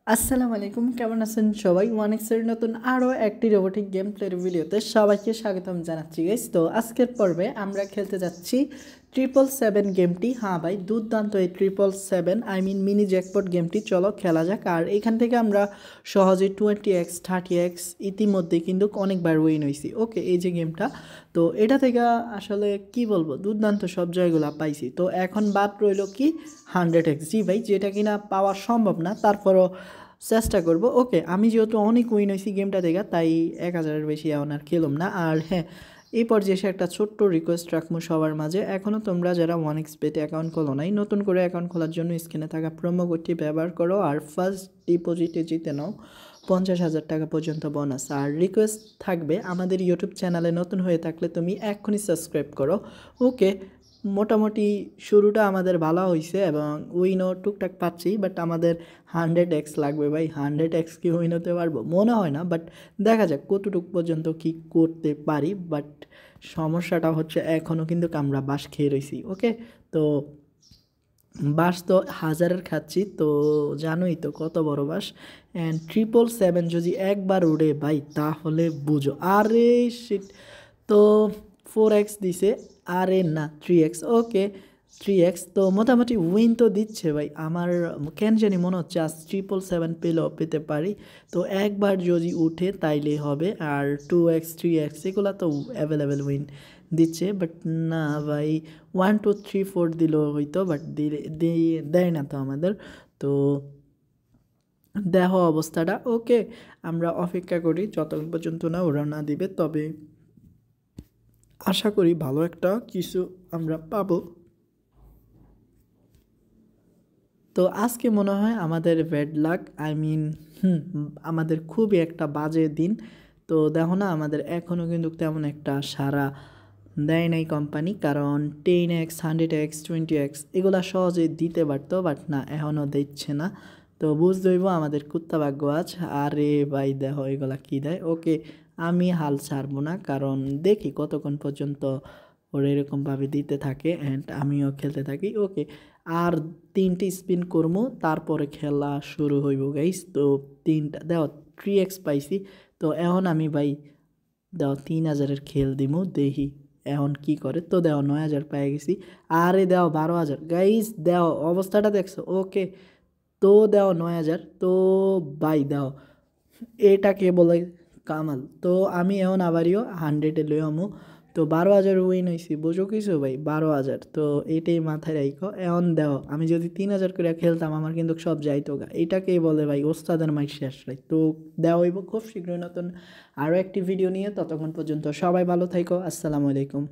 আসসালামু আলাইকুম, কেমন আছেন সবাই? ওয়ানেক্সের নতুন আরও একটি রোবোটিক গেম প্লের ভিডিওতে সবাইকে স্বাগতম জানাচ্ছি গাইস। তো আজকের পর্বে আমরা খেলতে যাচ্ছি 777 গেমটি। হ্যাঁ ভাই, দুর্দান্ত এই 777 মিনি জ্যাকপট গেমটি। চলো খেলা যাক। আর এখান থেকে আমরা সহজে 20x 30x ইতিমধ্যে কিন্তু অনেকবার উইন হয়েছি। ওকে, এই যে গেমটা, তো এটা থেকে আসলে কি বলবো, দুর্দান্ত সব জয়গুলো পাইছি। তো এখন বাদ রইল কি 100x। জি ভাই, যেটা কিনা পাওয়া সম্ভব না, তারপরও চেষ্টা করব। ওকে, আমি যেহেতু অনেক উইন হয়েছি গেমটা থেকে, তাই 1000-এর বেশি এখন আর খেলুম না। আর হ্যাঁ, এই পর্যায়ে এসে একটা ছোট্ট রিকোয়েস্ট রাখবো সবার মাঝে। এখনও তোমরা যারা ওয়ানেক্স বেটে অ্যাকাউন্ট খোলো নাই, নতুন করে অ্যাকাউন্ট খোলার জন্য স্ক্রিনে থাকা প্রোমো কোডটি ব্যবহার করো আর ফার্স্ট ডিপোজিটে জিতে নাও 50,000 টাকা পর্যন্ত বোনাস। আর রিকোয়েস্ট থাকবে, আমাদের ইউটিউব চ্যানেলে নতুন হয়ে থাকলে তুমি এক্ষুনি সাবস্ক্রাইব করো। ওকে, মোটামুটি শুরুটা আমাদের ভালো হয়েছে এবং উইনও টুকটাক পাচ্ছি, বাট আমাদের 100x লাগবে ভাই। 100x কি উইন হতে পারবো? মনে হয় না, বাট দেখা যাক কতটুকু পর্যন্ত কি করতে পারি। বাট সমস্যাটা হচ্ছে এখনও কিন্তু আমরা বাঁশ খেয়ে রয়েছি। ওকে, তো বাঁশ তো 1000-এর খাচ্ছি, তো জানোই তো কত বড় বাঁশ। অ্যান্ড 777 যদি একবার উড়ে ভাই, তাহলে বুঝো। আরে শিট, তো 4x দিছে। আরে না, 3x। ওকে, 3x তো মোটামুটি উইন তো দিচ্ছে ভাই। আমার কেন জানি মনে হচ্ছে আজ 777 পেলেও পেতে পারি। তো একবার যদি উঠে তাইলেই হবে। আর 2x 3x এগুলো তো অ্যাভেলেবেল উইন দিচ্ছে, বাট না ভাই, 1 2 3 4 দিলেও হইতো, বাট দেয় না তো আমাদের। তো দেখো অবস্থাটা। ওকে, আমরা অপেক্ষা করি যতক্ষণ পর্যন্ত না ওরা না দিবে, তবে আশা করি ভালো একটা কিছু আমরা পাবো। তো আজকে মনে হয় আমাদের ব্যাড লাক, আমাদের খুবই একটা বাজে দিন। তো দেখো না, আমাদের এখনও কিন্তু তেমন একটা সারা দেয় নাই কোম্পানি, কারণ 10x 100x 20x এগুলা সহজে দিতে পারতো, বাট না, এখনও দিচ্ছে না। তো বুঝতে হইব আমাদের কুত্তা ভাগ্য আজ। আরে ভাই দেখো এগুলা কী দেয়। ওকে, আমি হাল ছাড়বো না, কারণ দেখি কতক্ষণ পর্যন্ত ওরা এরকমভাবে দিতে থাকে অ্যান্ড আমিও খেলতে থাকি। ওকে, আর 3টি স্পিন করবো, তারপরে খেলা শুরু হইব গাইস। তো 3টা দেখো 3x পাইছি। তো এখন আমি ভাই দেও 3000-এর খেল দিমু, দেখি এখন কি করে। তো দেও 9000 পেয়ে গেছি। আরে দেও 12,000 গাইস, দেও অবস্থাটা দেখছো। ওকে, তো দেও 9000। তো ভাই দেও, এটাকে বলে কামাল। তো আমি এখন আবারও 100-এ লই আমু। তো 12,000 উইন হয়েছি, বুঝো কিছু ভাই, 12,000। তো এটাই মাথায় রাখো। এখন দেও, আমি যদি 3000 করে খেলতাম আমার কিন্তু সব যাইতো গা। এটাকেই বলে ভাই ওস্তাদের মাই শেষ রাই। তো দেওয়া হইব খুব শীঘ্রই নতুন আরও একটি ভিডিও নিয়ে। ততক্ষণ পর্যন্ত সবাই ভালো থাইকো। আসসালামু আলাইকুম।